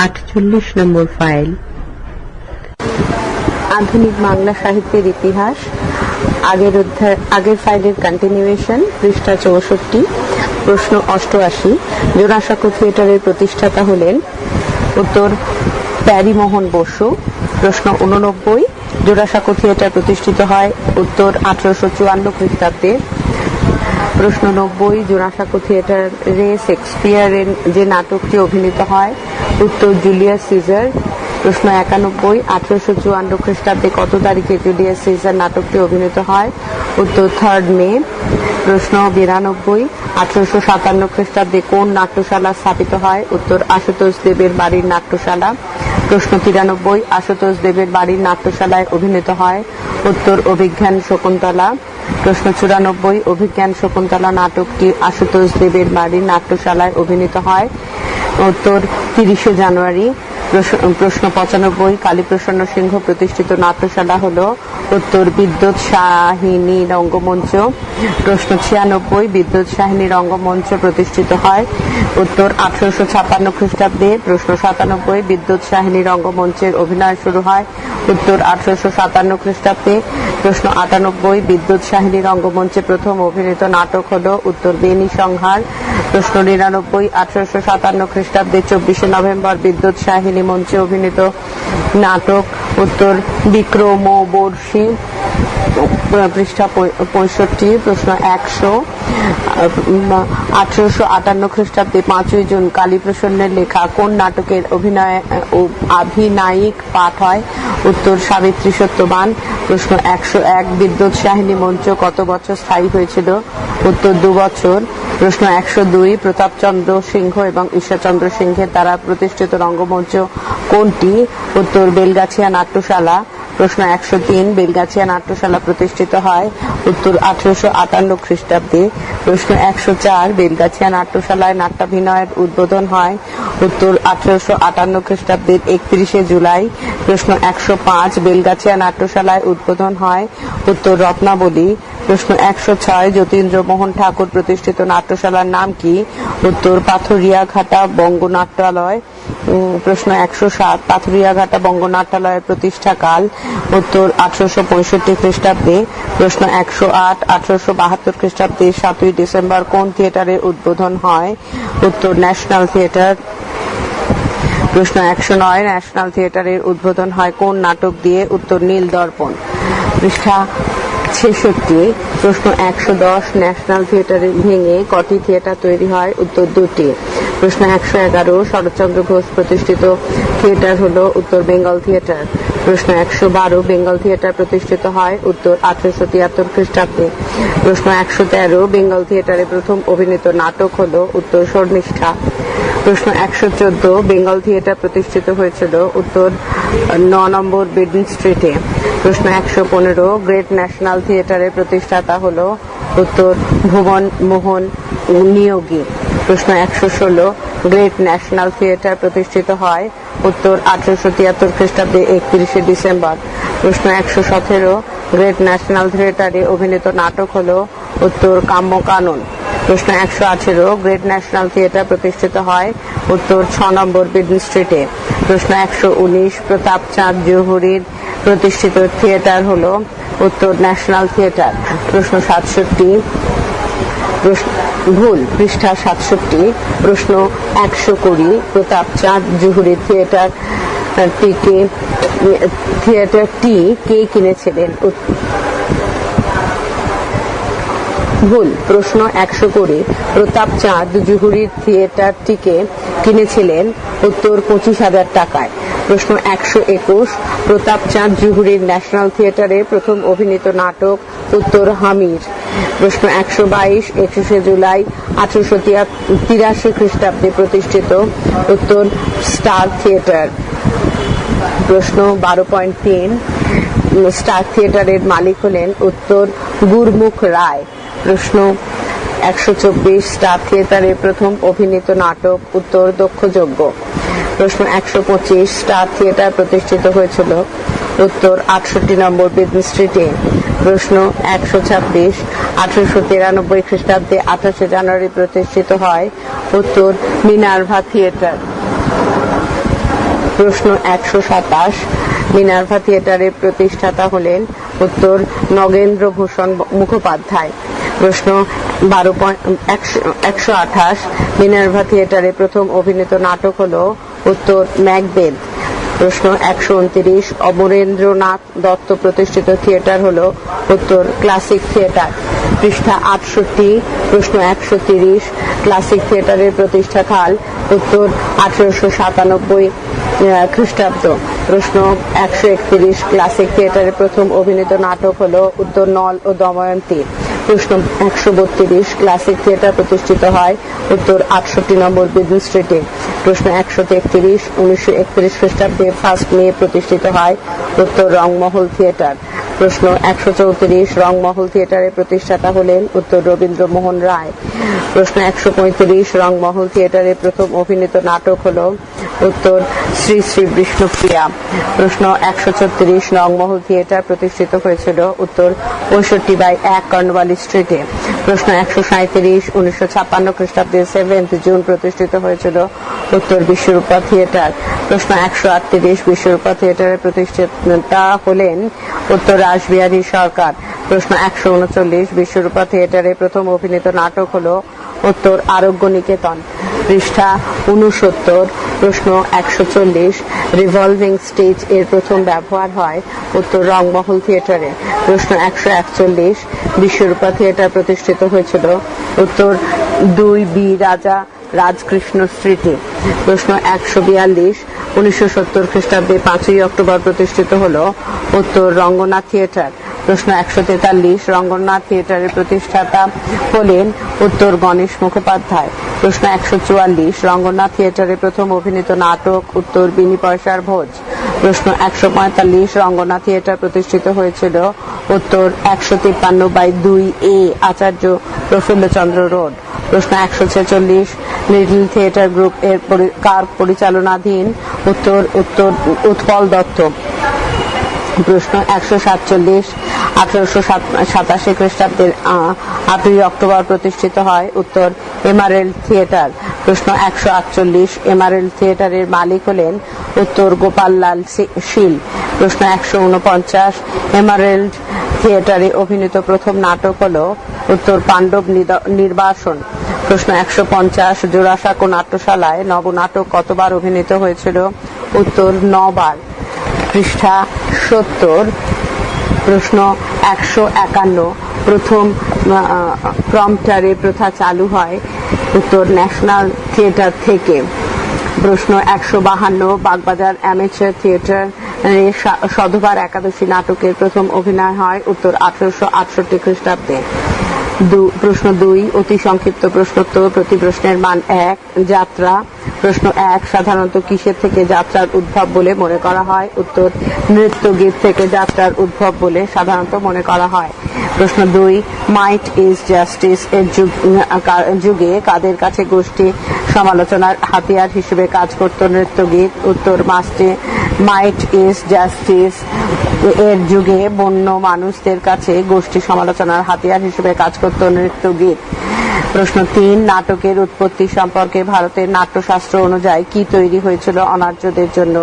48 নম্বর file. আধুনিক বাংলা সাহিত্যের ইতিহাস, আগের ফাইলের কন্টিনিউয়েশন, পৃষ্ঠা 64, প্রশ্ন 88। জোড়াসাঁকো থিয়েটারের প্রতিষ্ঠাতা হলেন? উত্তর প্যারীমোহন বসু। প্রশ্ন 89। জোড়াসাঁকো থিয়েটার প্রতিষ্ঠিত হয়? উত্তর 1854 খ্রিস্টাব্দে। প্রশ্ন 90। জোড়াসাঁকো থিয়েটারে শেক্সপিয়ারের যে নাটকটি অভিনীত হয়? উত্তর জুলিয়াস সিজার। প্রশ্ন 91। 1854 খ্রিস্টাব্দে কত তারিখে জুলিয়াস সিজার নাটকটি অভিনীত হয়? উত্তর 3 মে। প্রশ্ন 92। 1857 খ্রিস্টাব্দে কোন নাট্যশালা স্থাপিত হয়? উত্তর আশুতোষ দেবের বাড়ির নাট্যশালা। প্রশ্ন 93। আশুতোষ দেবের বাড়ির নাট্যশালায় অভিনীত হয়? উত্তর অভিজ্ঞান শকুন্তলা। প্রশ্ন 94। অভিজ্ঞান শকুন্তলা নাটকটি আশুতোষ দেবের বাড়ির নাট্যশালায় অভিনীত হয়? উত্তর 30 জানুয়ারি। প্রশ্ন 95। কালীপ্রসন্ন সিংহ প্রতিষ্ঠিত নাট্যশালা হলো? উত্তর বিদ্যুৎ সাহিনী রঙ্গমঞ্চ। প্রশ্ন 96। বিদ্যুৎ সাহিনী রঙ্গমঞ্চ প্রতিষ্ঠিত হয়? উত্তর 1856 খ্রিস্টাব্দে। প্রশ্ন 97। বিদ্যুৎ সাহিনী রঙ্গমঞ্চের অভিনয় শুরু হয়? উত্তর 1857 খ্রিস্টাব্দে। প্রশ্ন 98। বিদ্যুৎ সাহিনী রঙ্গমঞ্চে প্রথম অভিনীত নাটক হলো? উত্তর বেনি সংহার। প্রশ্ন 99। 1857 খ্রিস্টাব্দে 24 নভেম্বর বিদ্যুৎ সাহিনী মঞ্চে অভিনীত নাটক? উত্তর বিক্রমোর্বশী। পৃষ্ঠা 65। প্রশ্ন 100। 1858 খ্রিস্টাব্দে 5ই জুন কালীপ্রসন্নের লেখা কোন নাটকের আভিনায়িক পাঠ হয়? উত্তর সাবিত্রী সত্যবান। প্রশ্ন 101। বিদ্যুৎ সাহিনী মঞ্চ কত বছর স্থায়ী হয়েছিল? উত্তর 2 বছর। প্রশ্ন 102। প্রতাপচন্দ্র সিংহ এবং ঈশ্বরচন্দ্র সিংহের দ্বারা প্রতিষ্ঠিত রঙ্গমঞ্চ কোনটি? উত্তর বেলগাছিয়া নাট্যশালা। প্রশ্ন 103। বেলগাছিয়া নাট্যশালা প্রতিষ্ঠিত হয়? উত্তর 1858 খ্রিস্টাব্দে। প্রশ্ন 104। বেলগাছিয়া নাট্যশালায় নাট্যাভিনয়ের উদ্বোধন হয়? উত্তর 1858 খ্রিস্টাব্দের 31 জুলাই। প্রশ্ন 105। বেলগাছিয়া নাট্যশালায় উদ্বোধন হয়? উত্তর রত্নাবলী। প্রশ্ন 106। যতীন্দ্রমোহন ঠাকুর প্রতিষ্ঠিত নাট্যশালার নাম কি? উত্তর পাথুরিয়াঘাটা বঙ্গনাট্যালয়। প্রশ্ন 107। পাথুরিয়াঘাটা বঙ্গনাট্যালয়ের প্রতিষ্ঠাকাল? উত্তর 1865 খ্রিস্টাব্দে। প্রশ্ন 108। 1872 খ্রিস্টাব্দে 7ই ডিসেম্বর কোন থিয়েটারের উদ্বোধন হয়? উত্তর ন্যাশনাল থিয়েটার। প্রশ্ন 109। ন্যাশনাল থিয়েটারের উদ্বোধন হয় কোন নাটক দিয়ে? উত্তর নীল দর্পণ। পৃষ্ঠা 66। প্রশ্ন 110। ন্যাশনাল থিয়েটারে ভেঙে কটি থিয়েটার তৈরি হয়? উত্তর 2টি। প্রশ্ন 111। শরৎচন্দ্র ঘোষ প্রতিষ্ঠিত থিয়েটার হলো? উত্তর বেঙ্গল থিয়েটার। প্রশ্ন 112। বেঙ্গল থিয়েটার প্রতিষ্ঠিত হয়? উত্তর 1873 খ্রিস্টাব্দে। প্রশ্ন 113। বেঙ্গল থিয়েটারে প্রথম অভিনীত নাটক হলো? উত্তর শর্মিষ্ঠা। প্রশ্ন 114। বেঙ্গল থিয়েটার প্রতিষ্ঠিত হয়েছিল? উত্তর 9 নম্বর বেডিং স্ট্রিটে। প্রশ্ন 115। গ্রেট ন্যাশনাল থিয়েটারের প্রতিষ্ঠাতা হলো? উত্তর ভুবন মোহন নিয়োগী। প্রশ্ন 116। গ্রেট ন্যাশনাল থিয়েটার প্রতিষ্ঠিত হয়? উত্তর 1873 খ্রিস্টাব্দে 31 ডিসেম্বর। প্রশ্ন 117। গ্রেট ন্যাশনাল থিয়েটারে অভিনীত নাটক হলো? উত্তর কাম্যকানন। প্রশ্ন 118। গ্রেট ন্যাশনাল থিয়েটার প্রতিষ্ঠিত হয়? উত্তর 6 নম্বর বেডিং স্ট্রিটে। প্রশ্ন 119। প্রতাপচাঁদ জহুরীর প্রতিষ্ঠিত থিয়েটার হলো? উত্তর ন্যাশনাল থিয়েটার। প্রশ্ন 67। ভুল। পৃষ্ঠা 67। প্রশ্ন 120। প্রতাপচাঁদ জহুরীর থিয়েটারটি কে কিনেছিলেন? ভুল। প্রশ্ন 120। প্রতাপচাঁদ জহুরীর থিয়েটারটিকে কিনেছিলেন? উত্তর 25,000 টাকায়। প্রশ্ন 121। প্রতাপচাঁদ জহুরীর ন্যাশনাল থিয়েটারে প্রথম অভিনীত নাটক? উত্তর হামির। প্রশ্ন 122। 21 জুলাই 1883 খ্রিস্টাব্দে প্রতিষ্ঠিত? উত্তর স্টার থিয়েটার। প্রশ্ন 12.3। স্টার থিয়েটারের মালিক হলেন? উত্তর গুরমুখ রায়। প্রশ্ন 124। স্টার থিয়েটারে প্রথম অভিনীত নাটক? উত্তর দক্ষযজ্ঞ। প্রশ্ন 125। স্টার থিয়েটার প্রতিষ্ঠিত হয়েছিল? উত্তর 68 নম্বর বেডিং স্ট্রিটে। প্রশ্ন 126। 1893 খ্রিস্টাব্দে 28 জানুয়ারি প্রতিষ্ঠিত হয়? উত্তর মিনার্ভা থিয়েটার। প্রশ্ন 127, মিনার্ভা থিয়েটারের প্রতিষ্ঠাতা হলেন? উত্তর নগেন্দ্র ভূষণ মুখোপাধ্যায়। প্রশ্ন 128, মিনার্ভা থিয়েটারে প্রথম অভিনীত নাটক হলো? উত্তর ম্যাকবেথ। প্রশ্ন 129, অমরেন্দ্রনাথ দত্ত প্রতিষ্ঠিত থিয়েটার হলো? উত্তর ক্লাসিক থিয়েটার। পৃষ্ঠা 68। প্রশ্ন 130, ক্লাসিক থিয়েটারের প্রতিষ্ঠা কাল? উত্তর 1897 খ্রিস্টাব্দ। প্রশ্ন 131, ক্লাসিক থিয়েটারে প্রথম অভিনীত নাটক হলো? উত্তর নল ও দময়ন্তী। প্রশ্ন 132, ক্লাসিক থিয়েটার প্রতিষ্ঠিত হয়? উত্তর 68 নম্বর বিদুন স্ট্রিটে। প্রশ্ন 133, 1931 খ্রিস্টাব্দে 1 মে প্রতিষ্ঠিত হয়? উত্তর রংমহল থিয়েটার। প্রশ্ন 134, রংমহল থিয়েটারের প্রতিষ্ঠাতা হলেন? উত্তর রবীন্দ্রমোহন রায়। প্রশ্ন 135, রংমহল থিয়েটারের প্রথম অভিনীত নাটক হলো? উত্তর শ্রী শ্রী বিষ্ণুপ্রিয়া। প্রশ্ন 136, রংমহল থিয়েটার প্রতিষ্ঠিত হয়েছিল? উত্তর 65/1 কর্নওয়ালিস স্ট্রিটে। প্রশ্ন 137, 1956 খ্রিস্টাব্দে 7 জুন প্রতিষ্ঠিত হয়েছিল? উত্তর বিশ্বরূপা থিয়েটার। প্রশ্ন 138, বিশ্বরূপা থিয়েটারের প্রতিষ্ঠাতা হলেন? উত্তর রাসবিহারী সরকার। প্রশ্ন 139, বিশ্বরূপা থিয়েটারে প্রথম অভিনীত নাটক হলো? উত্তর আরোগ্য নিকেতন। পৃষ্ঠা 69। প্রশ্ন 140, রিভলভিং স্টেজ এর প্রথম ব্যবহার হয়? উত্তর রংমহল থিয়েটারে। প্রশ্ন 141, বিশ্বরূপা থিয়েটার প্রতিষ্ঠিত হয়েছিল? উত্তর 2B রাজা রাজকৃষ্ণ স্ট্রিটে। প্রশ্ন 142, 1970 খ্রিস্টাব্দে 5ই অক্টোবর প্রতিষ্ঠিত হলো? উত্তর রঙ্গনাথ থিয়েটার। প্রশ্ন 143, রঙ্গনাথ থিয়েটারের প্রতিষ্ঠাতা হলেন? উত্তর গণেশ মুখোপাধ্যায়। প্রশ্ন 144, রঙ্গনাথ থিয়েটারে প্রথম অভিনীত নাটক? উত্তর বিনি পয়সার ভোজ। প্রশ্ন 145, রঙ্গনাথ থিয়েটার প্রতিষ্ঠিত হয়েছিল? উত্তর 153/2A আচার্য প্রফুল্লচন্দ্র রোড। প্রশ্ন 146, লিটল থিয়েটার গ্রুপ এর কার পরিচালনাধীন? উত্তর উৎপল দত্ত। প্রশ্ন 147, 1887 খ্রিস্টাব্দের 8ই অক্টোবর প্রতিষ্ঠিত হয়? উত্তর এমারেল্ড থিয়েটার। প্রশ্ন 148, এমারেল্ড থিয়েটারের মালিক হলেন? উত্তর গোপাললাল শীল। প্রশ্ন 149, এমারেল্ড থিয়েটারে অভিনীত প্রথম নাটক হলো? উত্তর পাণ্ডব নির্বাসন। প্রশ্ন 150, জোড়াসাঁকো নাট্যশালায় নবনাটক কতবার অভিনীত হয়েছিল? উত্তর 9 বার। পৃষ্ঠা 70। প্রশ্ন 151, প্রথম প্রম্পটারে প্রথা চালু হয়? উত্তর ন্যাশনাল থিয়েটার থেকে। প্রশ্ন 152, বাগবাজার অ্যামেচার থিয়েটার সধবার একাদশী নাটকের প্রথম অভিনয় হয়? উত্তর 1868 খ্রিস্টাব্দে। প্রশ্ন 2, অতি সংক্ষিপ্ত প্রশ্নোত্তর, প্রতি প্রশ্নের মান 1। যাত্রা। প্রশ্ন 1, সাধারণত কিসের থেকে যাত্রার উদ্ভব বলে মনে করা হয়? উত্তর নৃত্যগীত থেকে যাত্রার উদ্ভব বলে সাধারণত মনে করা হয়। প্রশ্ন 2, মাইট ইজ জাস্টিস এর যুগে কাদের কাছে গোষ্ঠী সমালোচনার হাতিয়ার হিসেবে কাজ করত নৃত্যগীত? উত্তর মাইট ইজ জাস্টিস এর যুগে বন্য মানুষদের কাছে গোষ্ঠী সমালোচনার হাতিয়ার হিসেবে কাজ করত নৃত্যগীত। প্রশ্ন 3, নাটকের উৎপত্তি সম্পর্কে ভারতের নাট্যশাস্ত্র অনুযায়ী কি তৈরি হয়েছিল অনার্যদের জন্য?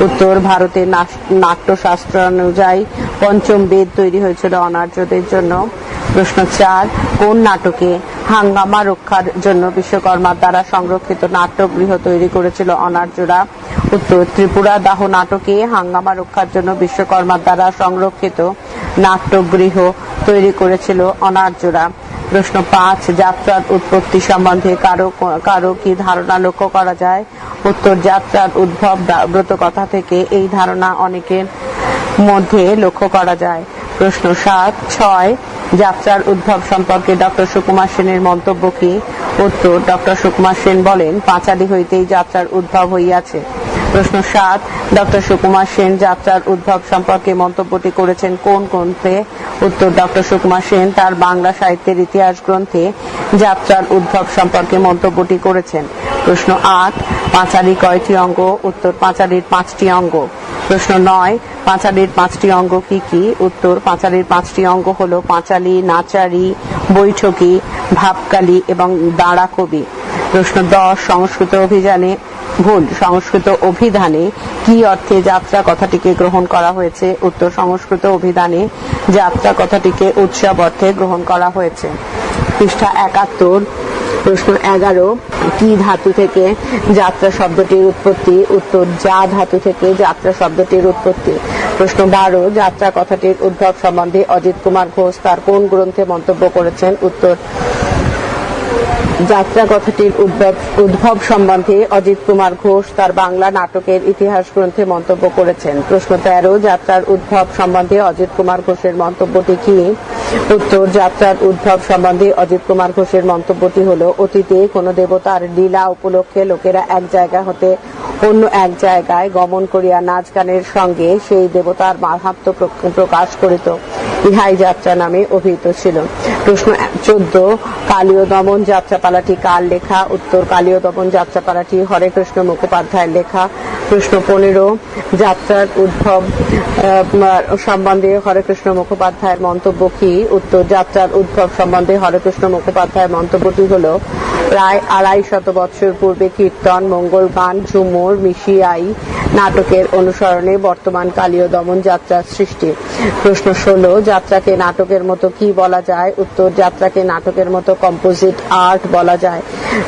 উত্তর ভারতের নাট্যশাস্ত্র অনুযায়ী পঞ্চম বেদ তৈরি হয়েছিল অনার্যদের জন্য। প্রশ্ন 4, কোন নাটকে হাঙ্গামা রক্ষার জন্য বিশ্বকর্মার দ্বারা সংরক্ষিত নাট্যগৃহ তৈরি করেছিল অনার্যরা? উত্তর ত্রিপুরা দাহ নাটকে হাঙ্গামা রক্ষার জন্য বিশ্বকর্মার দ্বারা সংরক্ষিত নাট্যগৃহ তৈরি করেছিল অনার্যরা। প্রশ্ন 5, যাত্রার উৎপত্তি সম্বন্ধে কারো কি ধারণা লক্ষ্য করা যায়? উত্তর যাত্রার উদ্ভব ব্রতকথা থেকে। এই ধারণা অনেকের মধ্যে লক্ষ্য করা যায়। প্রশ্ন 7, 6, যাত্রার উদ্ভব সম্পর্কে ডক্টর সুকুমার সেনের মন্তব্য কি? উত্তর ডক্টর সুকুমার সেন বলেন, পাঁচালী হইতেই যাত্রার উদ্ভব হইয়াছে। প্রশ্ন 7, ডক্টর সুকুমার সেন যাত্রার উদ্ভব সম্পর্কে মন্তব্যটি করেছেন কোন গ্রন্থে? উত্তর ডক্টর সুকুমার সেন তার বাংলা সাহিত্যের ইতিহাস গ্রন্থে যাত্রার উদ্ভব সম্পর্কে মন্তব্যটি করেছেন। প্রশ্ন 8, পাঁচালী কয়টি অঙ্গ? উত্তর পাঁচালীর 5টি অঙ্গ। প্রশ্ন 9, পাঁচালীর 5টি অঙ্গ কি কি? উত্তর পাঁচালীর 5টি অঙ্গ হলো পাঁচালী, নাচারি, বৈঠকি, ভাবকালী এবং দাঁড়া কবি। প্রশ্ন 10, সংস্কৃত অভিযানে ভুল। সংস্কৃত অভিধানে কি অর্থে যাত্রা কথাটিকে গ্রহণ করা হয়েছে? উত্তর, সংস্কৃত অভিধানে যাত্রা কথাটিকে উৎসব অর্থে গ্রহণ করা হয়েছে। পৃষ্ঠা ৭১, প্রশ্ন ১১, কি ধাতু থেকে যাত্রা শব্দটির উৎপত্তি? উত্তর, যা ধাতু থেকে যাত্রা শব্দটির উৎপত্তি। প্রশ্ন ১২, যাত্রা কথাটির উদ্ভব সম্বন্ধে অজিত কুমার ঘোষ তার কোন গ্রন্থে মন্তব্য করেছেন? উত্তর, যাত্রা কথাটির উদ্ভব সম্বন্ধে অজিত কুমার ঘোষ তার বাংলা নাটকের ইতিহাস গ্রন্থে মন্তব্য করেছেন। প্রশ্ন ১৩, যাত্রার উদ্ভব সম্বন্ধে অজিত কুমার ঘোষের মন্তব্যটি কি? উত্তর, যাত্রার উদ্ভব সম্বন্ধে অজিত কুমার ঘোষের মন্তব্যটি হলো, অতীতে কোন দেবতার লীলা উপলক্ষে লোকেরা এক জায়গা হতে অন্য এক জায়গায় গমন করিয়া নাচ গানের সঙ্গে সেই দেবতার মাহাত্ম্য প্রকাশ করিত, ইহাই যাত্রা নামে অভিহিত ছিল। প্রশ্ন ১৪, কালীয় দমন যাত্রাপালাটি কার লেখা? উত্তর, কালীয় দমন যাত্রাপালাটি হরেকৃষ্ণ মুখোপাধ্যায়ের লেখা। প্রশ্ন ১৫, যাত্রার উদ্ভব সম্বন্ধে হরেকৃষ্ণ মুখোপাধ্যায়ের মন্তব্য কি? উত্তর, যাত্রার উদ্ভব সম্বন্ধে হরেকৃষ্ণ মুখোপাধ্যায়ের মন্তব্যটি হল, প্রায় ২৫০ বৎসর পূর্বে কীর্তন, মঙ্গল গান, ঝুমুর, মিশিয়াই নাটকের অনুসরণে বর্তমান কালীয় দমন যাত্রার সৃষ্টি। প্রশ্ন ১৬, যাত্রাকে নাটকের মতো কি বলা যায়? উত্তর, যাত্রাকে নাটকের মতো কম্পোজিট আর্ট বলা যায়।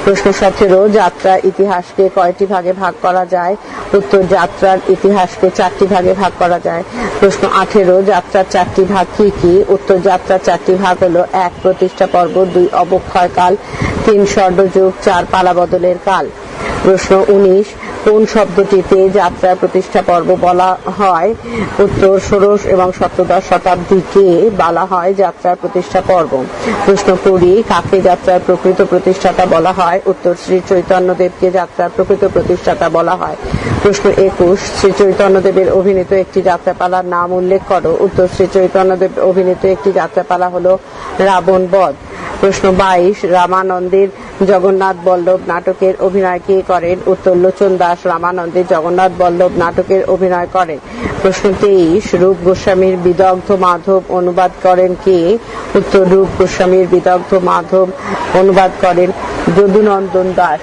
প্রশ্ন ১৭, যাত্রার ইতিহাসকে কয়টি ভাগে ভাগ করা যায়? উত্তর, যাত্রার ইতিহাসকে ৪টি ভাগে ভাগ করা যায়। প্রশ্ন ১৮, যাত্রার ৪টি ভাগ কি কি? উত্তর, যাত্রার ৪টি ভাগ হলো: ১ প্রতিষ্ঠা পর্ব, ২ অবক্ষয় কাল, ৩ স্বর্ণযুগ, ৪ পালা বদলের কাল। প্রশ্ন ১৯, কোন শব্দটিতে যাত্রার প্রতিষ্ঠা পর্ব বলা হয়? উত্তর, ষোড়শ এবং সপ্তদশ শতাব্দীকে বলা হয় যাত্রার প্রতিষ্ঠা পর্ব। প্রশ্ন ২০, কাকে যাত্রার প্রকৃত প্রতিষ্ঠাতা বলা হয়? উত্তর, শ্রী চৈতন্যদেবকে যাত্রার প্রকৃত প্রতিষ্ঠাতা বলা হয়। প্রশ্ন ২১, শ্রী চৈতন্যদেবের অভিনীত একটি যাত্রাপালার নাম উল্লেখ করো। উত্তর, শ্রী চৈতন্যদেব অভিনীত একটি যাত্রাপালা হলো রাবণ বধ। প্রশ্ন ২২, রামানন্দের জগন্নাথ বল্লভ নাটকের অভিনয় কে করেন? উত্তর, লোচন দাস রামানন্দের জগন্নাথ বল্লভ নাটকের অভিনয় করেন। প্রশ্ন ২৩, রূপ গোস্বামীর বিদগ্ধ মাধব অনুবাদ করেন কে? উত্তর, রূপ গোস্বামীর বিদগ্ধ মাধব অনুবাদ করেন যদুনন্দন দাস।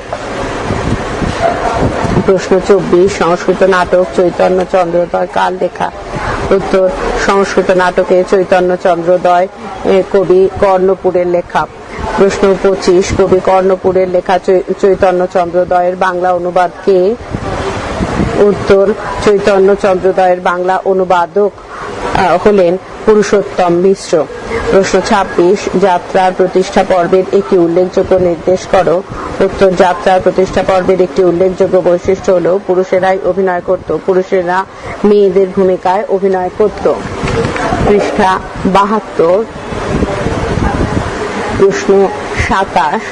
প্রশ্ন ২৪, সংস্কৃত নাটক চৈতন্য চন্দ্রোদয় কার লেখা? উত্তর, সংস্কৃত নাটকে চৈতন্য চন্দ্রোদয় কবি কর্ণপুরের লেখা। প্রশ্ন ২৫, কবি কর্ণপুরের লেখা চৈতন্য চন্দ্রোদয়ের বাংলা অনুবাদ কে? উত্তর, চৈতন্য চন্দ্রোদয়ের বাংলা অনুবাদক হলেন পুরুষোত্তম মিশ্র। প্রশ্ন ২৬, যাত্রার প্রতিষ্ঠা পর্বের একটি উল্লেখযোগ্য নির্দেশ করো। উত্তর, যাত্রার প্রতিষ্ঠা পর্বের একটি উল্লেখযোগ্য বৈশিষ্ট্য হলো পুরুষেরাই অভিনয় করত, পুরুষেরা মেয়েদের ভূমিকায় অভিনয় করত। পৃষ্ঠা ৭২, প্রশ্ন ২৭,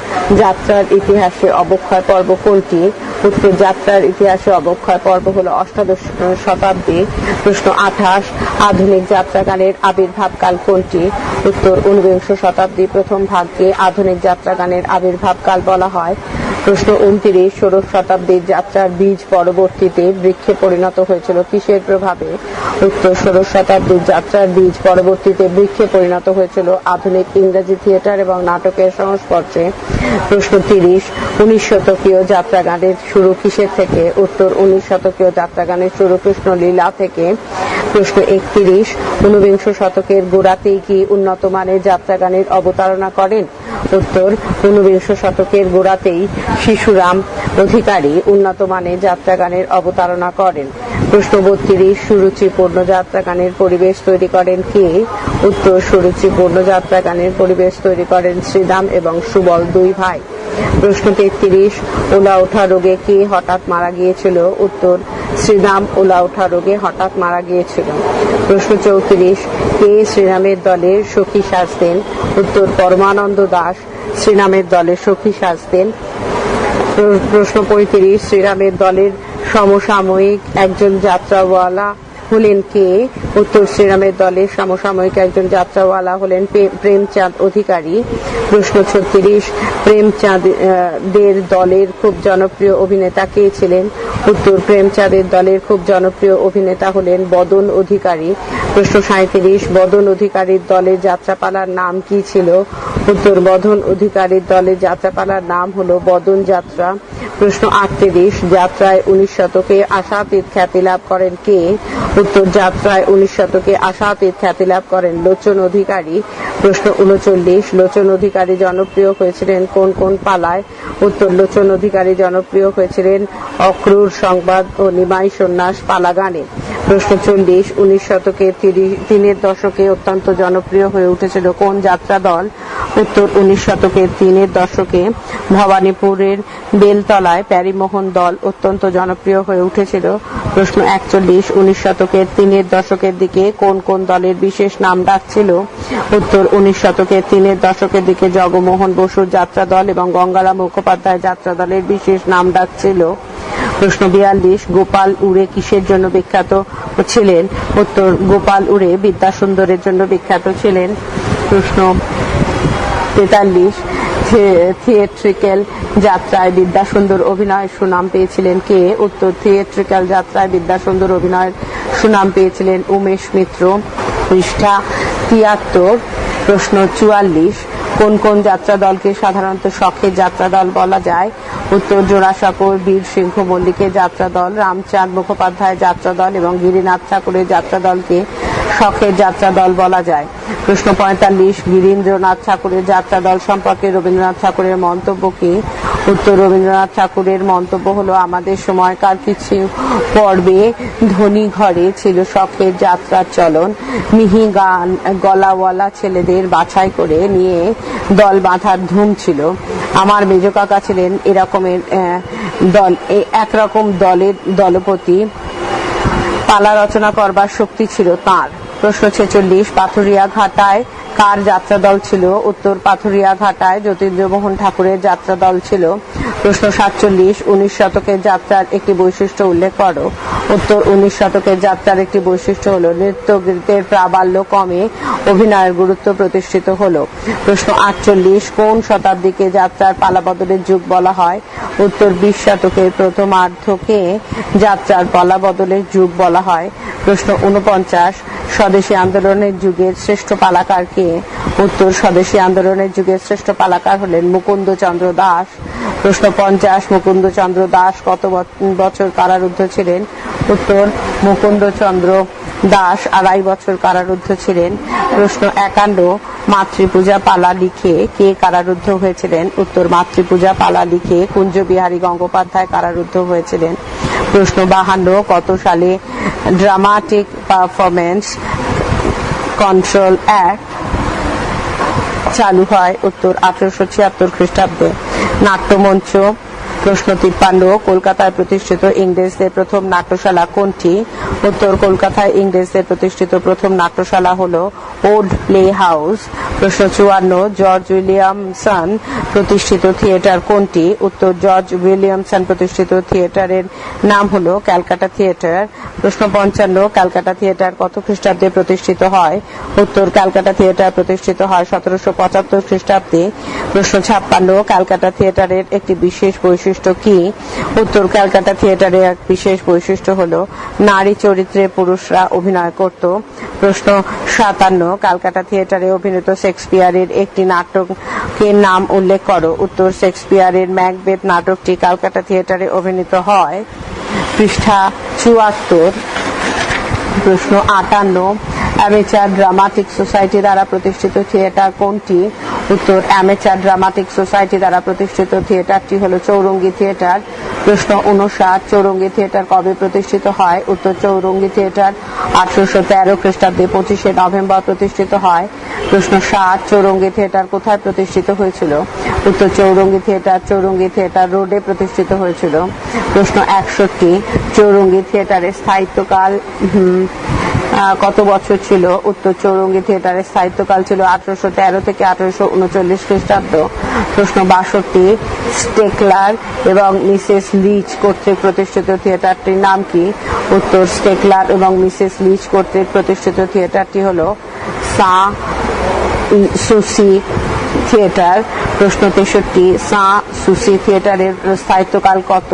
যাত্রার ইতিহাসে অবক্ষয় পর্ব কোনটি? উত্তর, যাত্রার ইতিহাসে অবক্ষয় পর্ব হলো অষ্টাদশ শতাব্দী। প্রশ্ন ২৮, আধুনিক যাত্রাগানের আবির্ভাবকাল কোনটি? উত্তর, ঊনবিংশ শতাব্দী প্রথম ভাগকে আধুনিক যাত্রাগানের আবির্ভাবকাল বলা হয়। প্রশ্ন ২৯, ষোড়শ শতাব্দীর যাত্রার বীজ পরবর্তীতে বৃক্ষে পরিণত হয়েছিল কিসের প্রভাবে? উত্তর, ষোড়শ শতাব্দীর যাত্রার বীজ পরবর্তীতে বৃক্ষে পরিণত হয়েছিল আধুনিক ইংরেজি থিয়েটার এবং নাটকের সংস্পর্শে। প্রশ্ন ৩০, ১৯ শতকীয় যাত্রাগানের শুরু কিসের থেকে? উত্তর, ১৯ শতকীয় যাত্রাগানের শুরু কৃষ্ণলীলা থেকে। প্রশ্ন ৩১, ঊনবিংশ শতকের গোড়াতেই কি উন্নত মানের যাত্রাগানের অবতারণা করেন? উত্তর, ঊনবিংশ শতকের গোড়াতেই শিশুরাম অধিকারী উন্নত মানের যাত্রাগানের অবতারণা করেন। প্রশ্ন ৩২, সুরুচিপূর্ণ যাত্রাগানের পরিবেশ তৈরি করেন কে? উত্তর, সুরুচিপূর্ণ যাত্রাগানের পরিবেশ তৈরি করেন শ্রীরাম এবং সুবল দুই ভাই। প্রশ্ন ৩৩, ওলা ওঠা রোগে কে হঠাৎ মারা গিয়েছিল? উত্তর, শ্রীরাম ওলা ওঠা রোগে হঠাৎ মারা গিয়েছিল। প্রশ্ন ৩৪, কে শ্রীরামের দলের সখী সাজতেন? উত্তর, পরমানন্দ দাস শ্রীরামের দলের সখী সাজতেন। প্রশ্ন ৩৫, শ্রীরামের দলের সমসাময়িক একজন যাত্রাওয়ালা হলেন কে? উত্তর, শ্রীরামের দলের সমসাময়িক একজন যাত্রাওয়ালা হলেন প্রেমচাঁদ অধিকারী। প্রশ্ন ৩৬, প্রেমচাঁদের দলের খুব জনপ্রিয় অভিনেতা কে ছিলেন? উত্তর, প্রেমচাঁদের দলের খুব জনপ্রিয় অভিনেতা হলেন বদন অধিকারী। প্রশ্ন ৩৭, বদন অধিকারীর দলের যাত্রাপালার নাম কি ছিল? উত্তর, বদন অধিকারীর দলের যাত্রাপালার নাম হলো বদন যাত্রা। প্রশ্ন 38, যাত্রায় 19 শতকে আশাতীত খ্যাতি লাভ করেন কে? উত্তর, যাত্রায় 19 শতকে আশাতীত খ্যাতি লাভ করেন লোচন অধিকারী। প্রশ্ন 39, লোচন অধিকারী জনপ্রিয় হয়েছিলেন কোন কোন পালায়? উত্তর, লোচন অধিকারী জনপ্রিয় হয়েছিলেন অক্রূর সংবাদ ও নিমাই সন্ন্যাস পালা গানে। প্রশ্ন 40, 19 শতকের তিনের দশকে অত্যন্ত জনপ্রিয় হয়ে উঠেছিল কোন যাত্রা দল? উত্তর, 19 শতকের তিনের দশকে ভবানীপুরের বেলতলায় প্যারীমোহন দল অত্যন্ত জনপ্রিয় হয়ে উঠেছিল। প্রশ্ন 41, 19 শতকের তিনের দশকের দিকে কোন কোন দলের বিশেষ নাম ডাক ছিল? উত্তর, 19 শতকের তিনের দশকের দিকে জগমোহন বসুর যাত্রা দল এবং গঙ্গারাম মুখোপাধ্যায় যাত্রা দলের বিশেষ নাম ডাক ছিল। প্রশ্ন 42, গোপাল উড়ে কিসের জন্য বিখ্যাত ছিলেন? উত্তর, গোপাল উড়ে বিদ্যাসুন্দরের জন্য বিখ্যাত ছিলেন। প্রশ্ন 43, থিয়েট্রিক্যাল যাত্রায় বিদ্যাসুন্দর অভিনয়ের সুনাম পেয়েছিলেন কে? উত্তর, থিয়েট্রিক্যাল যাত্রায় বিদ্যাসুন্দর অভিনয়ের সুনাম পেয়েছিলেন উমেশ মিত্র। পৃষ্ঠা 73। প্রশ্ন 44, কোন কোন যাত্রা দলকে সাধারণত শখের যাত্রা দল বলা যায়? উত্তর, জোড়াসাঁকোর বীর সিংহ মল্লিকের যাত্রা দল, রামচাঁদ মুখোপাধ্যায় যাত্রা দল এবং গিরিনাথ ঠাকুরের যাত্রা দলকে শখের যাত্রা দল বলা যায়। প্রশ্ন 45, গিরীন্দ্রনাথ ঠাকুরের যাত্রা দল সম্পর্কে রবীন্দ্রনাথ ঠাকুরের মন্তব্য কি? উত্তর, রবীন্দ্রনাথ ঠাকুরের মন্তব্য হলো, আমাদের সময়কার কিছু পর্বে ধনী ঘরে ছিল শখের যাত্রার চলন, মিহি গান গলাওয়ালা ছেলেদের বাছাই করে নিয়ে দল বাঁধার ধুম ছিল। আমার মেজ কাকা ছিলেন এরকমের একরকম দলের দলপতি, পালা রচনা করবার শক্তি ছিল তাঁর। প্রশ্ন 46, পাথুরিয়া ঘাটায় কার যাত্রা দল ছিল? উত্তর, পাথুরিয়া ঘাটায় যতীন্দ্রমোহন ঠাকুরের যাত্রা দল ছিল। প্রশ্ন 47, 19 শতকের যাত্রার একটি বৈশিষ্ট্য উল্লেখ করো। উত্তর, 19 শতকের যাত্রার একটি বৈশিষ্ট্য হলো নৃত্য গীতের প্রাবল্য কমে অভিনয়ের গুরুত্ব প্রতিষ্ঠিত হলো। প্রশ্ন 48, কোন শতাব্দীকে যাত্রার পালা বদলের যুগ বলা হয়? উত্তর, 20 শতকের প্রথমার্ধকে যাত্রার পালা বদলের যুগ বলা হয়। প্রশ্ন 49, স্বদেশী আন্দোলনের যুগের শ্রেষ্ঠ পালাকার কে? উত্তর, স্বদেশী আন্দোলনের যুগের শ্রেষ্ঠ পালাকার হলেন মুকুন্দচন্দ্র দাস। প্রশ্ন 50, মুকুন্দচন্দ্র দাস কত বছর কারারুদ্ধ ছিলেন? উত্তর, মুকুন্দচন্দ্র দাস 2.5 বছর কারারুদ্ধ ছিলেন। প্রশ্ন 51, মাতৃপূজা পালা লিখে কে কারারুদ্ধ হয়েছিলেন? উত্তর, মাতৃপূজা পালা লিখে কুঞ্জবিহারী গঙ্গোপাধ্যায় কারারুদ্ধ হয়েছিলেন। প্রশ্ন 52, কত সালে ড্রামাটিক পারফরমেন্স কন্ট্রোল অ্যাক্ট চালু হয়? উত্তর, 1876 খ্রিস্টাব্দে। নাট্যমঞ্চ। প্রশ্ন 53, কলকাতায় প্রতিষ্ঠিত ইংরেজদের প্রথম নাট্যশালা কোনটি? উত্তর, কলকাতায় ইংরেজদের প্রতিষ্ঠিত প্রথম নাট্যশালা হলো ওল্ড প্লে হাউস। প্রশ্ন 54, জর্জ উইলিয়ামসন প্রতিষ্ঠিত থিয়েটার কোনটি? উত্তর, জর্জ উইলিয়ামসন প্রতিষ্ঠিত থিয়েটারের নাম হলো ক্যালকাটা থিয়েটার। প্রশ্ন 55, ক্যালকাটা থিয়েটার কত খ্রিস্টাব্দে প্রতিষ্ঠিত হয়? উত্তর, ক্যালকাটা থিয়েটার প্রতিষ্ঠিত হয় 1775 খ্রিস্টাব্দে। প্রশ্ন 56, ক্যালকাটা থিয়েটারের একটি বিশেষ বৈশিষ্ট্য কি? উত্তর, ক্যালকাটা থিয়েটারের এক বিশেষ বৈশিষ্ট্য হলো নারী চরিত্রে পুরুষরা অভিনয় করত। প্রশ্ন 57, ক্যালকাটা থিয়েটারে অভিনীত শেক্সপিয়ারের একটি নাটকের নাম উল্লেখ করো। উত্তর, শেক্সপিয়ারের ম্যাকবেথ নাটকটি ক্যালকাটা থিয়েটারে অভিনীত হয়। পৃষ্ঠা 74। প্রশ্ন 58, অ্যামেচার ড্রামাটিক সোসাইটি দ্বারা প্রতিষ্ঠিত থিয়েটার কোনটি? উত্তর, অ্যামেচার ড্রামাটিক সোসাইটি দ্বারা প্রতিষ্ঠিত থিয়েটারটি হলো চৌরঙ্গী থিয়েটার। প্রশ্ন 59, চৌরঙ্গী থিয়েটার কবে প্রতিষ্ঠিত হয়? উত্তর, চৌরঙ্গী থিয়েটার 1813 খ্রিস্টাব্দে 25শে নভেম্বর প্রতিষ্ঠিত হয়। প্রশ্ন 60, চৌরঙ্গী থিয়েটার কোথায় প্রতিষ্ঠিত হয়েছিল? উত্তর, চৌরঙ্গী থিয়েটার রোডে প্রতিষ্ঠিত হয়েছিল। প্রশ্ন 61, চৌরঙ্গী থিয়েটারের স্থায়িত্বকাল কত বছর ছিল? উত্তর, চৌরঙ্গী থিয়েটারের স্থায়িত্বকাল ছিল 1813 থেকে 1839 খ্রিস্টাব্দ। প্রশ্ন 62, স্টেকলার এবং মিসেস লিচ কর্তৃক প্রতিষ্ঠিত থিয়েটারটির নাম কি? উত্তর, স্টেকলার এবং মিসেস লিচ কর্তৃক প্রতিষ্ঠিত থিয়েটারটি হলো সাঁ সুসি থিয়েটার। প্রশ্ন 63, সাঁ সুসি থিয়েটারের স্থায়িত্বকাল কত?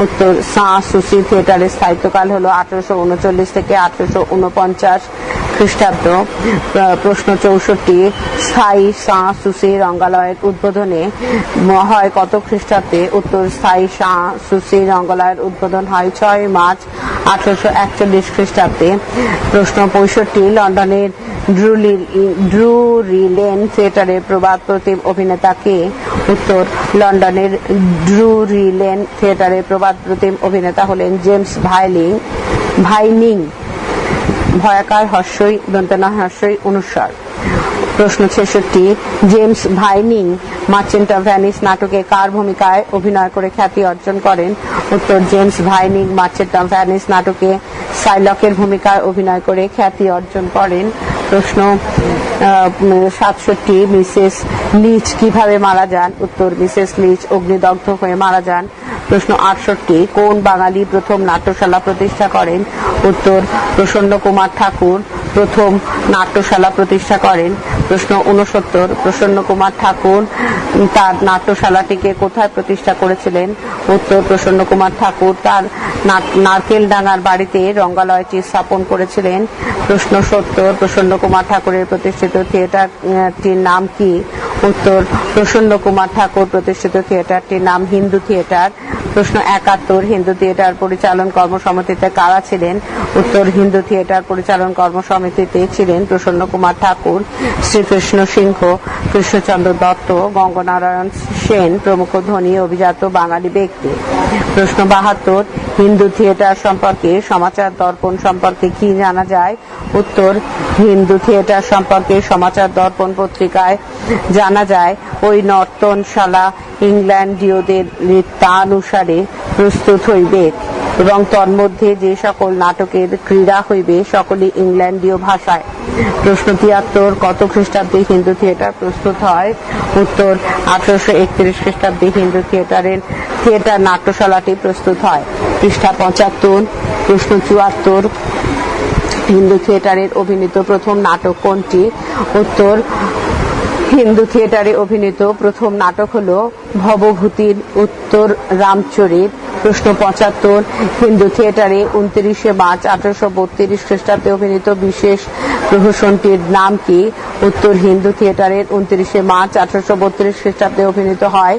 উত্তর, সাঁ সুসি থিয়েটারের স্থায়িত্বকাল হলো 1839 থেকে 1849 খ্রিস্টাব্দ। প্রশ্ন 64, স্থায়ী সাঁ-সুসি রঙ্গালয়ের উদ্বোধনে হয় কত খ্রিস্টাব্দে? উত্তর, স্থায়ী সাঁ-সুসি রঙ্গালয়ের উদ্বোধন হয় 6 মার্চ 1841 খ্রিস্টাব্দে। প্রশ্ন 65, লন্ডনের ড্রুরি লেন থিয়েটারে প্রবাদ প্রতিম অভিনেতা কে? উত্তর, লন্ডনের ড্রুরি লেন থিয়েটারে প্রবাদ প্রতিম অভিনেতা হলেন জেমস ভাইনিং। ভয়াকার হর্ষই দন্তনা হর্ষই অনুস্বার। প্রশ্ন 66, জেমস ভাইনিং মার্চেন্ট অফ ভেনিস নাটকে কার ভূমিকায় অভিনয় করে খ্যাতি অর্জন করেন? উত্তর, জেমস ভাইনিং মার্চেন্ট অফ ভেনিস নাটকে সাইলকের ভূমিকায় অভিনয় করে খ্যাতি অর্জন করেন। প্রশ্ন 67, মিসেস লিচ কিভাবে মারা যান? উত্তর, মিসেস লিচ অগ্নিদগ্ধ হয়ে মারা যান। প্রশ্ন 68, কোন বাঙালি প্রথম নাট্যশালা প্রতিষ্ঠা করেন? উত্তর, প্রসন্ন কুমার ঠাকুর প্রথম নাট্যশালা প্রতিষ্ঠা করেন। প্রশ্ন 69, প্রসন্ন কুমার ঠাকুর তার নাট্যশালাটিকে কোথায় প্রতিষ্ঠা করেছিলেন? উত্তর, প্রসন্ন কুমার ঠাকুর তার নারকেলডাঙ্গার বাড়িতে রঙ্গালয়টি স্থাপন করেছিলেন। প্রশ্ন 70, প্রসন্ন কুমার ঠাকুরের প্রতিষ্ঠিত থিয়েটারটির নাম কি? উত্তর, প্রসন্ন কুমার ঠাকুর প্রতিষ্ঠিত থিয়েটারটির নাম হিন্দু থিয়েটার। প্রশ্ন 71, হিন্দু থিয়েটার পরিচালন কর্মসমিতিতে কারা ছিলেন? উত্তর, হিন্দু থিয়েটার পরিচালন কর্মসমিতিতে ছিলেন প্রসন্ন কুমার ঠাকুর, শ্রীকৃষ্ণ সিংহ, কৃষ্ণচন্দ্র দত্ত, গঙ্গনারায়ণ সেন প্রমুখ ধনী অভিজাত বাঙালি ব্যক্তি। প্রশ্ন 72, হিন্দু থিয়েটার সম্পর্কে সমাচার দর্পণ সম্পর্কে কি জানা যায়? উত্তর, হিন্দু থিয়েটার সম্পর্কে সমাচার দর্পণ পত্রিকায় জানা যায় ওই নর্তনশালা ইংল্যান্ডীয়দের নৃত্যানুসারে প্রস্তুত হইবে এবং তন্মধ্যে যে সকল নাটকের ক্রীড়া হইবে সকলই ইংল্যান্ডীয় ভাষায়। প্রশ্ন 73, কত খ্রিস্টাব্দে হিন্দু থিয়েটার প্রস্তুত হয়? উত্তর, 1831 খ্রিস্টাব্দে হিন্দু থিয়েটার নাট্যশালাটি প্রস্তুত হয়। পৃষ্ঠা 75। প্রশ্ন 74, হিন্দু থিয়েটারের অভিনীত প্রথম নাটক কোনটি? উত্তর, হিন্দু থিয়েটারে অভিনীত প্রথম নাটক হল ভবভূতির উত্তর রামচরিত। প্রশ্ন 75, হিন্দু থিয়েটারে 29 মার্চ 1832 খ্রিস্টাব্দে অভিনীত বিশেষ প্রহসনটির নাম কি? উত্তর, হিন্দু থিয়েটারের 29 মার্চ 1832 খ্রিস্টাব্দে অভিনীত হয়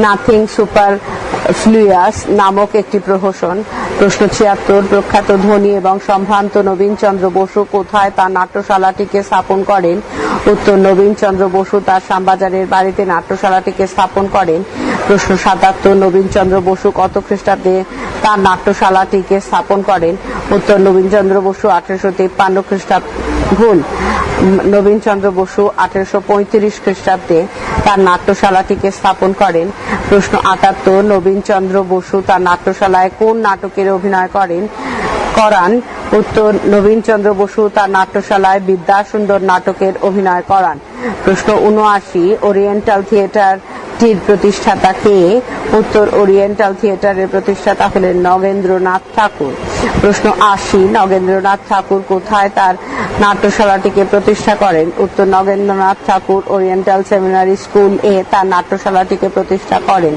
নাথিং সুপারফ্লুয়াস নামক একটি প্রহসন। প্রশ্ন 76, প্রখ্যাত ধনী এবং সম্ভ্রান্ত নবীনচন্দ্র বসু কোথায় তার নাট্যশালাটিকে স্থাপন করেন? উত্তর, নবীনচন্দ্র বসু তার শ্যামবাজারের বাড়িতে নাট্যশালাটিকে স্থাপন করেন। প্রশ্ন 77, নবীনচন্দ্র বসু কত খ্রিস্টাব্দে তার নাট্যশালাটিকে স্থাপন করেন? উত্তর, নবীনচন্দ্র বসু 1853 খ্রিস্টাব্দে। ভুল, নবীনচন্দ্র বসু 1835 খ্রিস্টাব্দে তার নাট্যশালাটিকে স্থাপন করেন। প্রশ্ন 78, নবীনচন্দ্র বসু তার নাট্যশালায় কোন নাটকের অভিনয় করান? উত্তর, নবীনচন্দ্র বসু তার নাট্যশালায় বিদ্যাসুন্দর নাটকের অভিনয় করান। প্রশ্ন 79, ওরিয়েন্টাল থিয়েটারটির প্রতিষ্ঠাতা কে? উত্তর, ওরিয়েন্টাল থিয়েটারের প্রতিষ্ঠাতা হলেন নগেন্দ্রনাথ ঠাকুর। প্রশ্ন 80, নগেন্দ্রনাথ ঠাকুর কোথায় তার নাট্যশালাটিকে প্রতিষ্ঠা করেন? উত্তর, নগেন্দ্রনাথ ঠাকুর ওরিয়েন্টাল সেমিনারি স্কুল এ তার নাট্যশালাটিকে প্রতিষ্ঠা করেন।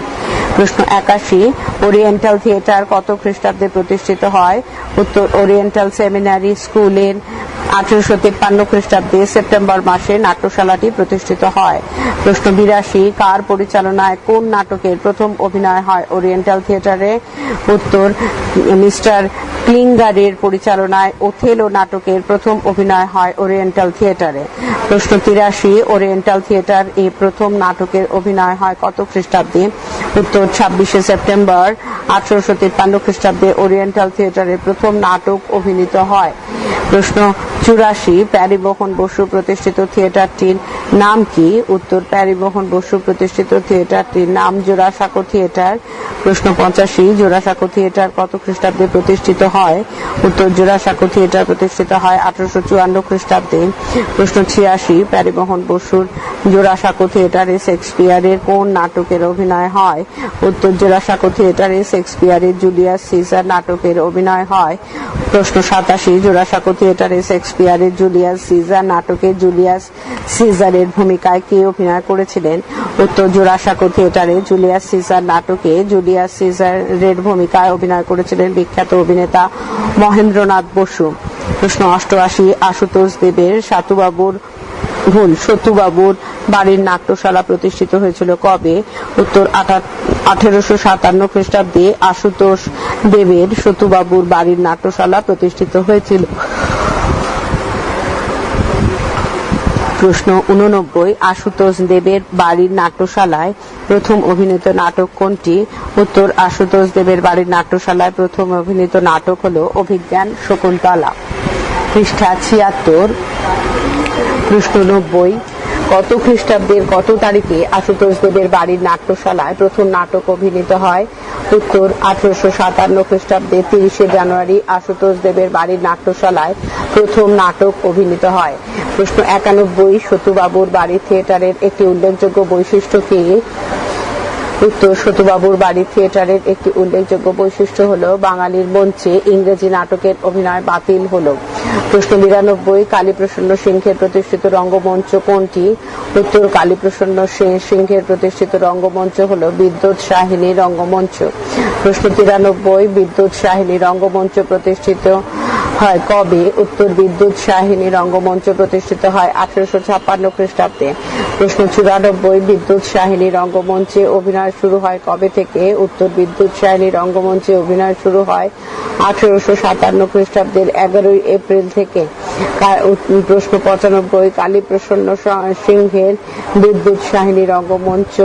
প্রশ্ন 81, ওরিয়েন্টাল থিয়েটার কত খ্রিস্টাব্দে প্রতিষ্ঠিত হয়? উত্তর, ওরিয়েন্টাল সেমিনারি স্কুলের 1853 খ্রিস্টাব্দে সেপ্টেম্বর মাসে নাট্যশালাটি প্রতিষ্ঠিত হয়। প্রশ্ন 82, কার পরিচালনায় কোন নাটকের প্রথম অভিনয় হয় ওরিয়েন্টাল থিয়েটারে? উত্তর, মিস্টার ক্লিঙ্গারের পরিচালনায় ওথেলো নাটকের প্রথম অভিনয় হয় ওরিয়েন্টাল থিয়েটারে। প্রশ্ন 83, ওরিয়েন্টাল থিয়েটার এ প্রথম নাটকের অভিনয় হয় কত খ্রিস্টাব্দে? উত্তর, 26 সেপ্টেম্বর 1853 খ্রিস্টাব্দে ওরিয়েন্টাল থিয়েটারে প্রথম নাটক অভিনীত হয়। প্রশ্ন 84, প্যারীমোহন বসু প্রতিষ্ঠিত থিয়েটারটির নাম কি? উত্তর, প্যারীমোহন বসু প্রতিষ্ঠিত থিয়েটারটির নাম জোড়াসাঁকো থিয়েটার। প্রশ্ন 85, জোড়াসাঁকো থিয়েটার কত খ্রিস্টাব্দে প্রতিষ্ঠিত হয়? উত্তর, জোড়াসাঁকো থিয়েটার প্রতিষ্ঠিত হয় 1854 খ্রিস্টাব্দে। প্রশ্ন 86, প্যারীমোহন বসুর জোড়াসাঁকো থিয়েটারে শেক্সপিয়ারের কোন নাটকের অভিনয় হয়? উত্তর, জোড়াসাঁকো থিয়েটারে শেক্সপিয়ারের জুলিয়াস সিজার নাটকের অভিনয় হয়। প্রশ্ন 87, জোড়াসাঁকো থিয়েটারে শেক্সপিয়ারের জুলিয়াস সিজার নাটকে জুলিয়াস সিজারের ভূমিকায় কে অভিনয় করেছিলেন? উত্তর, জোড়াসাঁকো থিয়েটারে জুলিয়াস সিজার নাটকে জুলিয়াস সিজারের ভূমিকায় অভিনয় করেছিলেন বিখ্যাত অভিনেতা মহেন্দ্রনাথ বসু। প্রশ্ন 88 আশুতোষ দেবের সতুবাবুর বাড়ির নাট্যশালা প্রতিষ্ঠিত হয়েছিল কবে? উত্তর 1857 খ্রিস্টাব্দে আশুতোষ দেবের সতুবাবুর বাড়ির নাট্যশালা প্রতিষ্ঠিত হয়েছিল। প্রশ্ন 89 আশুতোষ দেবের বাড়ির নাট্যশালায় প্রথম অভিনীত নাটক কোনটি? উত্তর আশুতোষ দেবের বাড়ির নাট্যশালায় প্রথম অভিনীত নাটক হলো অভিজ্ঞান শকুন্তলা। পৃষ্ঠা 76। প্রশ্ন 90 কত খ্রিস্টাব্দের কত তারিখে আশুতোষ দেবের বাড়ির নাট্যশালায় প্রথম নাটক অভিনীত হয়? উত্তর 1857 খ্রিস্টাব্দে 30 জানুয়ারি আশুতোষ দেবের বাড়ির নাট্যশালায় প্রথম নাটক অভিনীত হয়। প্রশ্ন 91 সতুবাবুর বাড়ি থিয়েটারের একটি উল্লেখযোগ্য বৈশিষ্ট্য কি? উত্তর সতুবাবুর বাড়ি থিয়েটারের একটি উল্লেখযোগ্য বৈশিষ্ট্য হলো বাঙালির মঞ্চে ইংরেজি নাটকের অভিনয় বাতিল হলো। প্রশ্ন 92 কালীপ্রসন্ন সিংহের প্রতিষ্ঠিত রঙ্গমঞ্চ কোনটি? উত্তর কালীপ্রসন্ন সিংহের প্রতিষ্ঠিত রঙ্গমঞ্চ হলো বিদ্যুৎ সাহিনী রঙ্গমঞ্চ। প্রশ্ন 93 বিদ্যুৎ সাহিনী রঙ্গমঞ্চ প্রতিষ্ঠিত হয় কবে? উত্তর বিদ্যুৎ সাহিনী রঙ্গমঞ্চ প্রতিষ্ঠিত হয় 1856 খ্রিস্টাব্দে। প্রশ্ন 94 বিদ্যুৎ সাহিনী রঙ্গমঞ্চে অভিনয় শুরু হয় কবে থেকে? উত্তর বিদ্যুৎ সাহিনী রঙ্গমঞ্চে অভিনয় শুরু হয় 1857 খ্রিস্টাব্দের 11 এপ্রিল থেকে। প্রশ্ন 95 কালীপ্রসন্ন সিংহের বিদ্যুৎ সাহিনী রঙ্গমঞ্চ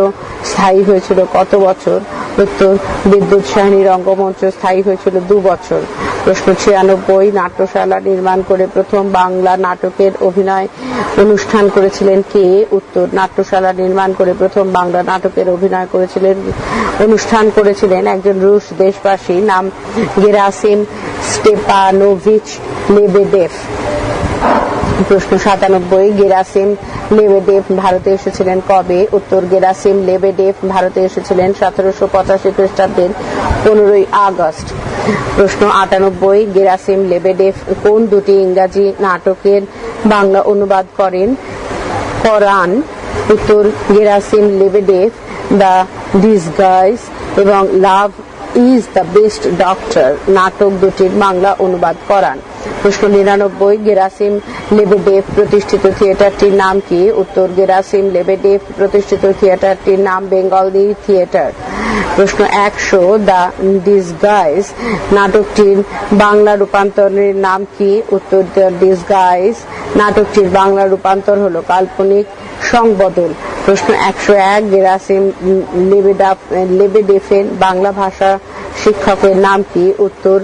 স্থায়ী হয়েছিল কত বছর? উত্তর বিদ্যুৎ সাহিনী রঙ্গমঞ্চ স্থায়ী হয়েছিল 2 বছর। প্রশ্ন 96 নাট্যশালা নির্মাণ করে প্রথম বাংলা নাটকের অভিনয় অনুষ্ঠান করেছিলেন কে? উত্তর নাট্যশালা নির্মাণ করে প্রথম বাংলা নাটকের অভিনয় অনুষ্ঠান করেছিলেন একজন রুশ দেশবাসী, নাম গেরাসিম স্টেপানোভিচ লেবেদেভ। প্রশ্ন 97 গেরাসিম লেবেদেভ ভারতে এসেছিলেন কবে? উত্তর গেরাসিম লেবেদেভ ভারতে এসেছিলেন 1785 খ্রিস্টাব্দের 15 আগস্ট। প্রশ্ন 98 গেরাসিম লেবেদেভ কোন দুটি ইংরাজি নাটকের বাংলা অনুবাদ করান? উত্তর গেরাসিম লেবেদেভ দ্য ডিসগাইজ এবং love is the best doctor নাটক দুটির বাংলা অনুবাদ করান। প্রশ্ন 99 গেরাসিম লেবেদেভ প্রতিষ্ঠিত থিয়েটারটির নাম কি? উত্তর গেরাসিম লেবেদেভ প্রতিষ্ঠিত থিয়েটারটির নাম বেঙ্গলি থিয়েটার। প্রশ্ন 100 দ্য ডিসগাইজ নাটকটির বাংলা রূপান্তরের নাম কি? উত্তর দ্য ডিসগাইজ নাটকটির বাংলা রূপান্তর হলো কাল্পনিক সংবদল। প্রশ্ন 101 গেরাসিম লেবেদেভের বাংলা ভাষা শিক্ষকের নাম কি? উত্তর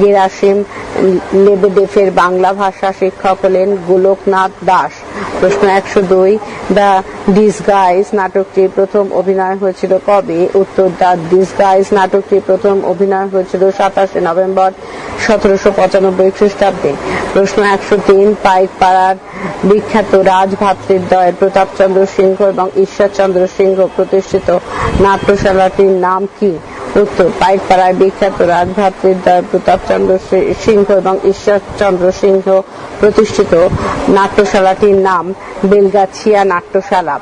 গেরাসিম লেবেদেভের বাংলা ভাষা শিক্ষক হলেন গোলকনাথ দাস। প্রশ্ন 102 দ্য ডিসগাইজ নাটকটির প্রথম অভিনয় হয়েছিল কবে? উত্তর দ্য ডিসগাইজ নাটকটির প্রথম অভিনয় হয়েছিল 27 নভেম্বর 1795 খ্রিস্টাব্দে। প্রশ্ন 103 পাইকপাড়ার বিখ্যাত রাজভাতৃদ্বয় প্রতাপচন্দ্র সিংহ এবং ঈশ্বরচন্দ্র সিংহ প্রতিষ্ঠিত নাট্যশালাটির নাম কি? উত্তর পাইকপাড়ায় বিখ্যাত রাজভাতৃদ্বয় প্রতাপচন্দ্র সিংহ এবং ঈশ্বরচন্দ্র সিংহ প্রতিষ্ঠিত নাট্যশালাটির নাম বেলগাছিয়া নাট্যশালা।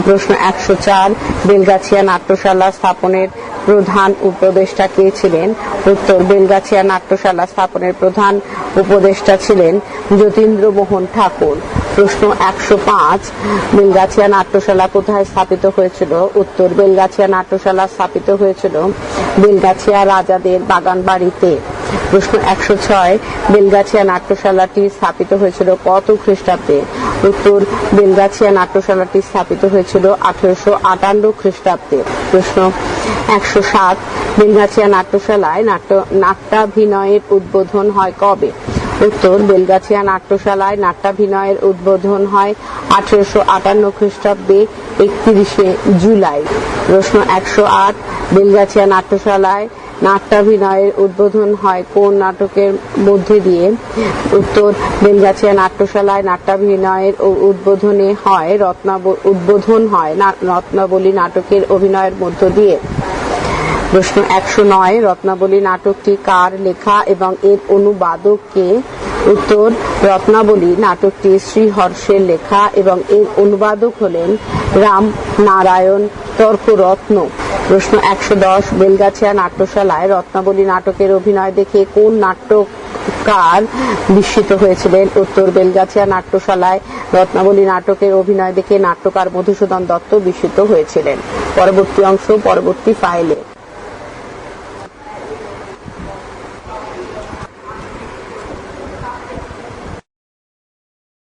প্রশ্ন 104 বেলগাছিয়া নাট্যশালা স্থাপনের প্রধান উপদেষ্টা কে ছিলেন? উত্তর বেলগাছিয়া নাট্যশালা স্থাপনের প্রধান উপদেষ্টা ছিলেন যতীন্দ্রমোহন ঠাকুর। প্রশ্ন 105 বেলগাছিয়া নাট্যশালা কোথায় স্থাপিত হয়েছিল? উত্তর বেলগাছিয়া নাট্যশালা স্থাপিত হয়েছিল বেলগাছিয়া রাজাদের বাগান বাড়িতে। প্রশ্ন 106 বেলগাছিয়া নাট্যশালাটি স্থাপিত হয়েছিল কত খ্রিস্টাব্দে? উত্তর বেলগাছিয়া নাট্যশালাটি স্থাপিত হয়েছিল 1858 খ্রিস্টাব্দে। প্রশ্ন 107 বেলগাছিয়া নাট্যশালায় নাট্যাভিনয়ের উদ্বোধন হয় কবে? উত্তর বেলগাছিয়া নাট্যশালায় নাট্যাভিনয়ের উদ্বোধন হয় 1858 খ্রিস্টাব্দে 31 জুলাই। প্রশ্ন 108 বেলগাছিয়া নাট্যশালায় নাট্যাভিনয়ের উদ্বোধন হয় কোন নাটকের মধ্যে দিয়ে? উত্তর বেলগাছিয়া নাট্যশালায় নাট্যাভিনয়ের উদ্বোধন হয় রত্নাবলী নাটকের অভিনয়ের মধ্য দিয়ে। প্রশ্ন 109 রত্নাবলী নাটকটি কার লেখা এবং এর অনুবাদক কে? উত্তর রত্নাবলী নাটকটি শ্রীহর্ষের লেখা এবং এর অনুবাদক হলেন রাম নারায়ণ তর্করত্ন। প্রশ্ন 110 বেলগাছিয়া নাট্যশালায় রত্নাবলী নাটকের অভিনয় দেখে কোন নাট্যকার বিস্মিত হয়েছিলেন? উত্তর, বেলগাছিয়া নাট্যশালায় রত্নাবলী নাটকের অভিনয় দেখে নাট্যকার মধুসূদন দত্ত বিস্মিত হয়েছিলেন। পরবর্তী অংশ পরবর্তী ফাইলে।